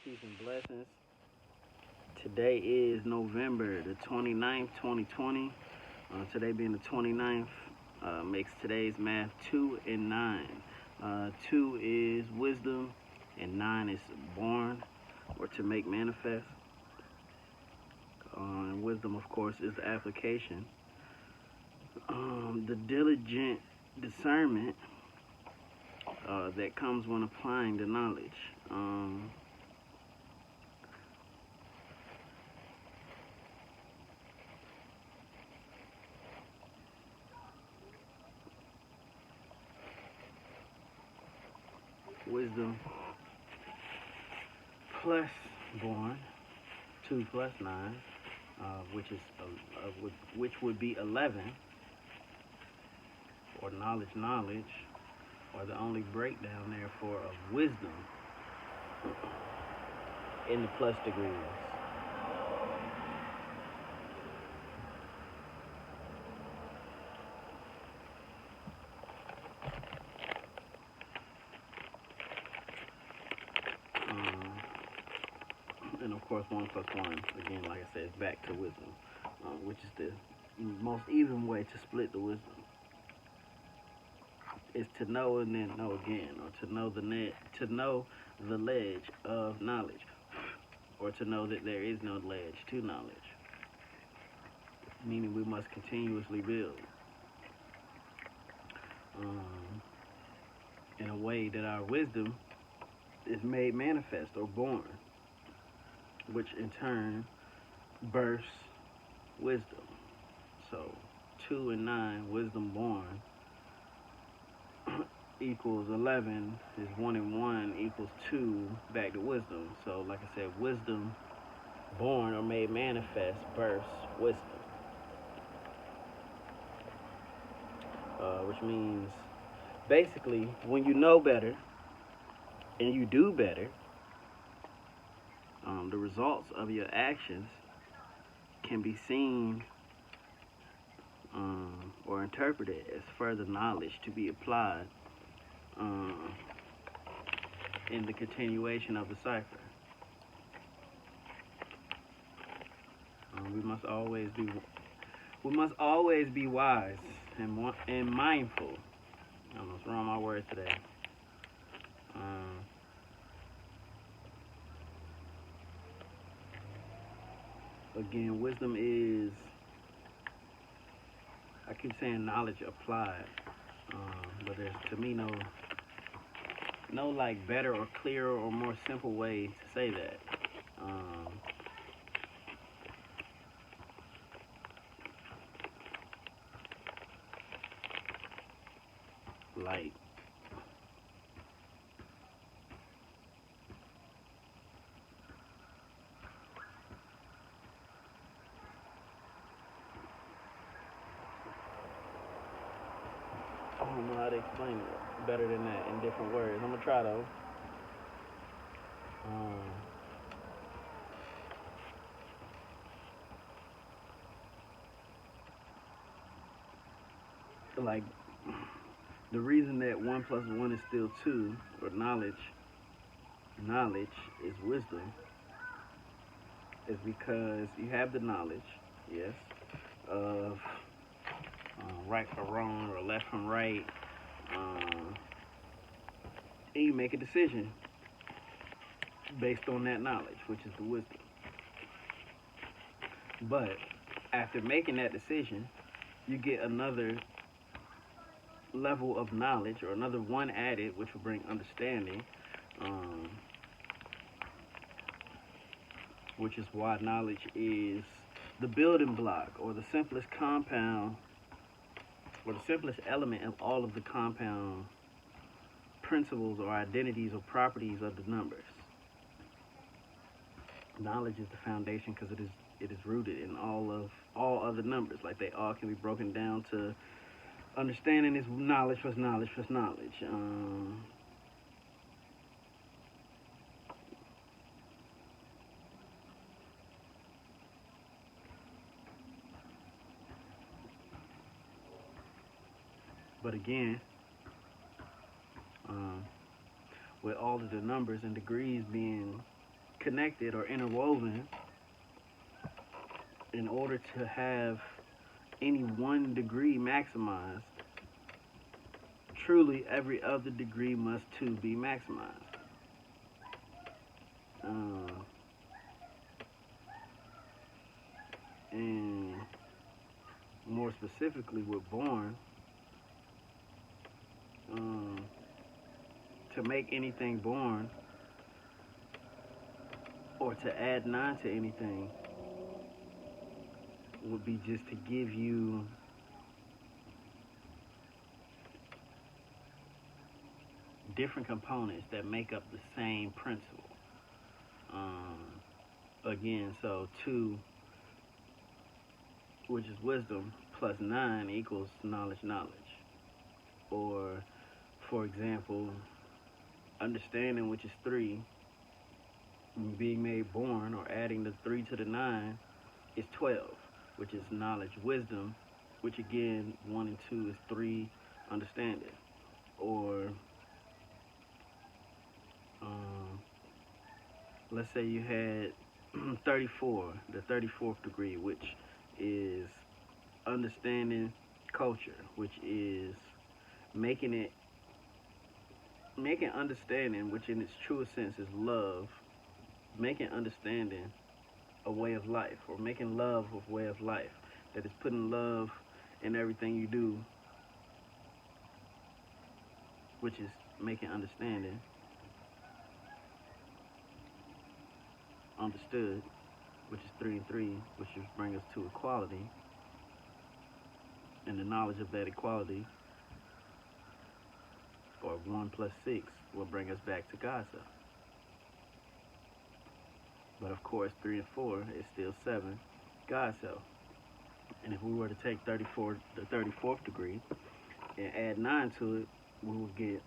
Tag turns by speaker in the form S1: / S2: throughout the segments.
S1: Peace and blessings. Today is November the 29th, 2020. Today being the 29th makes today's math 2 and 9. 2 is wisdom and 9 is born or to make manifest. And wisdom, of course, is the application. The diligent discernment that comes when applying the knowledge. Wisdom plus born, 2 plus 9, which would be 11, or knowledge, or the only breakdown therefore of wisdom in the plus degrees. And of course, 1 plus 1, again, like I said, is back to wisdom, which is the most even way to split the wisdom. Is to know and then know again, or to know the ledge of knowledge, or to know that there is no ledge to knowledge. Meaning we must continuously build in a way that our wisdom is made manifest or born, which in turn births wisdom. So 2 and 9, wisdom born, equals 11, is 1 and 1 equals 2, back to wisdom. So like I said, wisdom born or made manifest births wisdom. Which means basically when you know better and you do better, the results of your actions can be seen or interpreted as further knowledge to be applied in the continuation of the cipher. We must always be wise and mindful. I almost wrong my words today. Again, wisdom is, I keep saying knowledge applied, but there's to me no like better or clearer or more simple way to say that. Like I don't know how to explain it better than that in different words. I'm gonna try though. Like the reason that 1 plus 1 is still 2, or knowledge is wisdom, is because you have the knowledge, yes, of right from wrong or left from right, and you make a decision based on that knowledge, which is the wisdom. But after making that decision, you get another level of knowledge, or another one added, which will bring understanding, which is why knowledge is the building block, or the simplest compound, or the simplest element of all of the compound principles or identities or properties of the numbers. Knowledge is the foundation because it is rooted in all other numbers. Like they all can be broken down to understanding is knowledge plus knowledge plus knowledge. But again, with all of the numbers and degrees being connected or interwoven, in order to have any one degree maximized, truly every other degree must too be maximized. And more specifically with born, to make anything born or to add 9 to anything would be just to give you different components that make up the same principle. Again, so 2, which is wisdom, plus 9 equals knowledge. Or, for example, understanding, which is 3, being made born, or adding the 3 to the 9, is 12, which is knowledge. Wisdom, which again, 1 and 2 is 3, understanding. Or, let's say you had 34, the 34th degree, which is understanding culture, which is making understanding, which in its truest sense is love, making understanding a way of life, or making love a way of life, that is putting love in everything you do, which is making understanding understood, which is 3 and 3, which is bring us to equality, and the knowledge of that equality, or 1 plus 6, will bring us back to God's self. But of course, 3 and 4 is still 7, God's self. And if we were to take 34, the 34th degree, and add 9 to it, we would get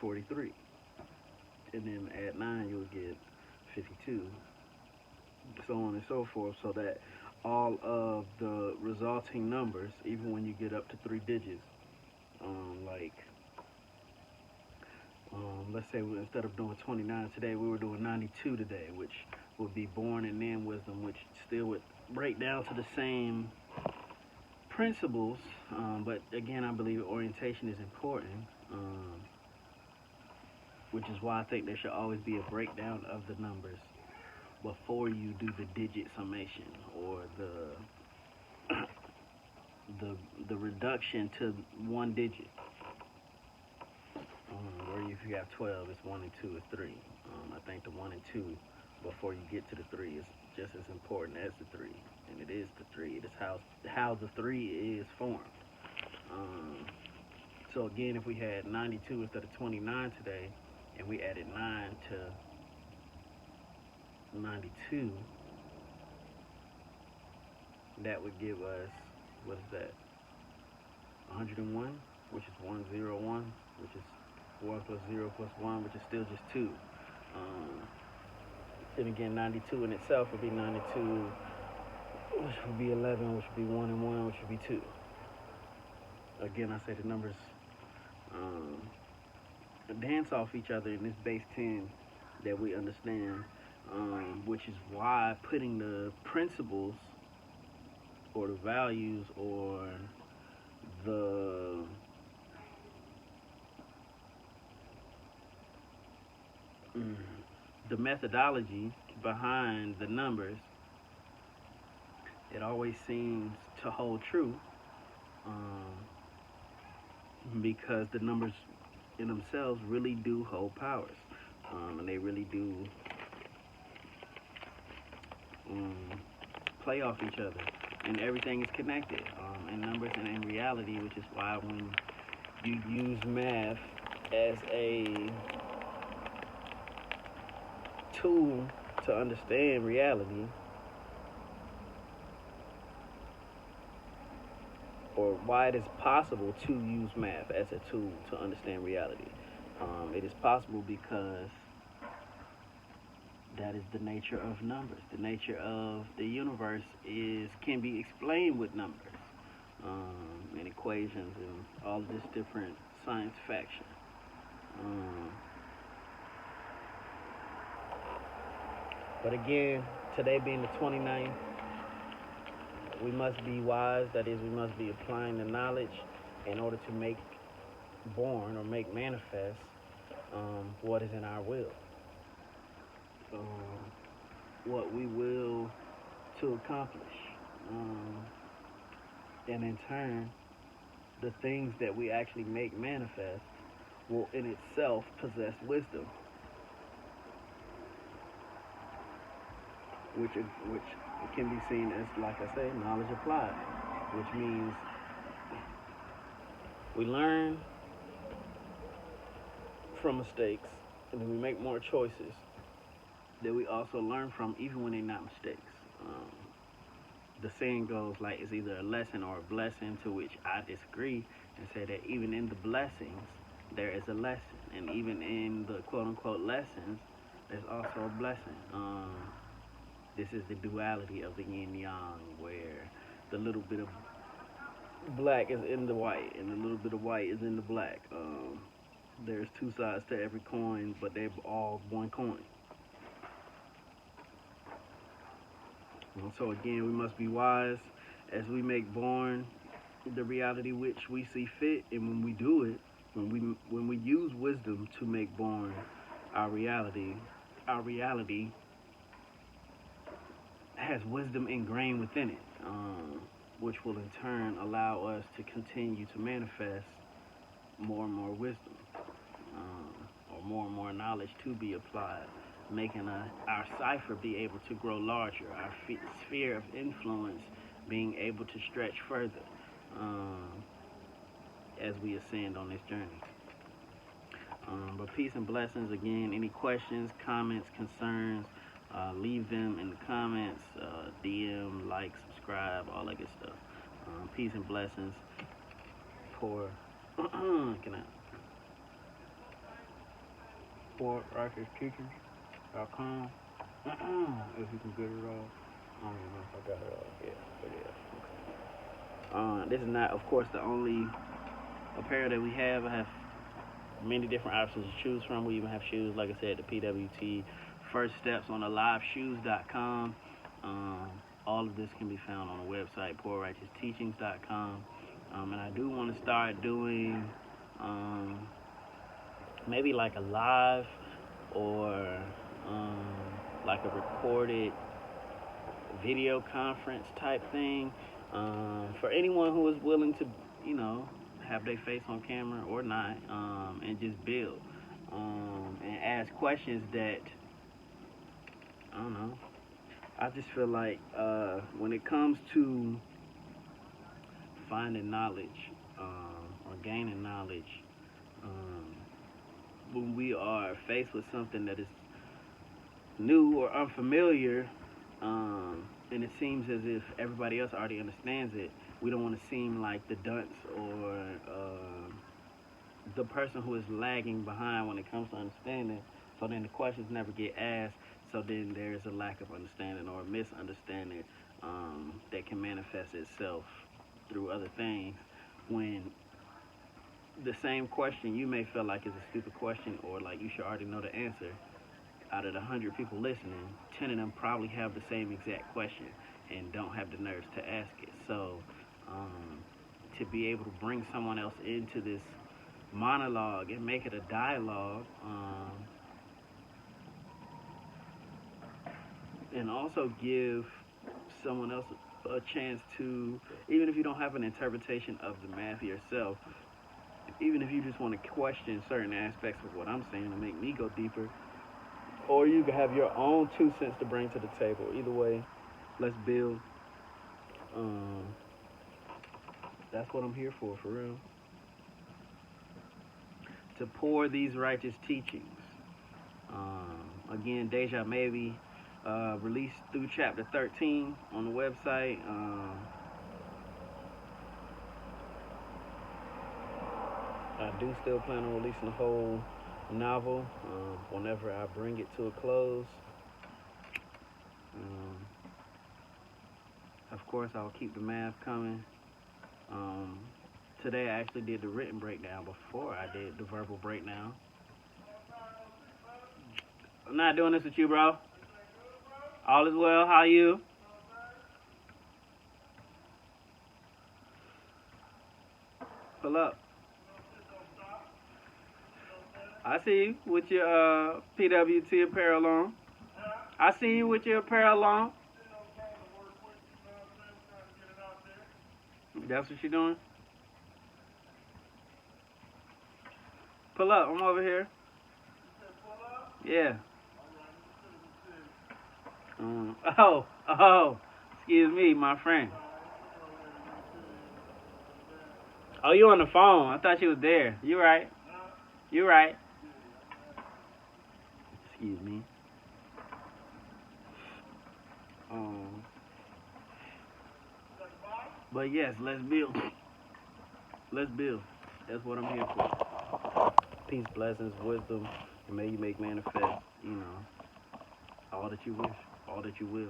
S1: 43. And then add 9, you would get 52. So on and so forth, so that all of the resulting numbers, even when you get up to 3 digits, let's say instead of doing 29 today, we were doing 92 today, which would be born and then wisdom, which still would break down to the same principles. But again, I believe orientation is important, which is why I think there should always be a breakdown of the numbers before you do the digit summation, or the reduction to 1 digit. Where if you have 12, it's 1 and 2 is 3. I think the 1 and 2 before you get to the 3 is just as important as the 3, and it is the 3. It is how the 3 is formed. So again, if we had 92 instead of 29 today, and we added 9 to 92, that would give us, what is that, 101, which is 101, which is 1 plus 0 plus 1, which is still just 2. Then again, 92 in itself would be 92, which would be 11, which would be 1 and 1, which would be 2. Again, I say the numbers dance off each other in this base 10 that we understand, which is why putting the principles or the values or the methodology behind the numbers, it always seems to hold true, because the numbers in themselves really do hold powers, and they really do play off each other, and everything is connected in numbers and in reality, which is why when you use math as a tool to understand reality, or why it is possible to use math as a tool to understand reality. It is possible because that is the nature of numbers. The nature of the universe can be explained with numbers, and equations and all this different science faction. Um, but again, today being the 29th, we must be wise. That is, we must be applying the knowledge in order to make born or make manifest what is in our will. What we will to accomplish. And in turn, the things that we actually make manifest will in itself possess wisdom, which can be seen as, like I say, knowledge applied, which means we learn from mistakes and then we make more choices that we also learn from, even when they're not mistakes. The saying goes like it's either a lesson or a blessing, to which I disagree and say that even in the blessings there is a lesson, and even in the quote-unquote lessons there's also a blessing. This is the duality of the yin yang, where the little bit of black is in the white and the little bit of white is in the black. There's two sides to every coin, but they're all one coin. So again, we must be wise as we make born the reality which we see fit, and when we do it, when we use wisdom to make born our reality has wisdom ingrained within it, which will in turn allow us to continue to manifest more and more wisdom, or more and more knowledge to be applied, making our cipher be able to grow larger, our sphere of influence being able to stretch further as we ascend on this journey. But peace and blessings. Again, any questions, comments, concerns, leave them in the comments, DM, like, subscribe, all that good stuff. Peace and blessings. Poor RikersTeachers.com. If you can get it all. I don't even know if I got it all. Yeah, but yeah. This is not, of course, the only apparel that we have. I have many different options to choose from. We even have shoes, like I said, the PWT First Steps on AliveShoes.com. All of this can be found on the website, PoorRighteousTeachings.com. And I do want to start doing maybe like a live or like a recorded video conference type thing for anyone who is willing to, have their face on camera or not, and just build and ask questions that, I don't know. I just feel like when it comes to finding knowledge or gaining knowledge, when we are faced with something that is new or unfamiliar, and it seems as if everybody else already understands it, we don't want to seem like the dunce or the person who is lagging behind when it comes to understanding. So then the questions never get asked. So then there's a lack of understanding or a misunderstanding that can manifest itself through other things, when the same question you may feel like is a stupid question, or like you should already know the answer. Out of the 100 people listening, 10 of them probably have the same exact question and don't have the nerves to ask it. So to be able to bring someone else into this monologue and make it a dialogue, and also give someone else a chance to, even if you don't have an interpretation of the math yourself, even if you just want to question certain aspects of what I'm saying to make me go deeper, or you can have your own 2 cents to bring to the table. Either way, let's build. That's what I'm here for real. To pour these righteous teachings. Again, Deja Maybe released through chapter 13 on the website. I do still plan on releasing the whole novel whenever I bring it to a close. Of course, I'll keep the math coming. Today I actually did the written breakdown before I did the verbal breakdown. I'm not doing this with you, bro. All is well. How are you? Pull up. I see you with your PWT apparel on. I see you with your apparel on. That's what you're doing? Pull up. I'm over here. Yeah. Oh. Excuse me, my friend. Oh, you on the phone. I thought you was there. You right. You right. Excuse me. But yes, let's build. Let's build. That's what I'm here for. Peace, blessings, wisdom, and may you make manifest, all that you wish, all that you will.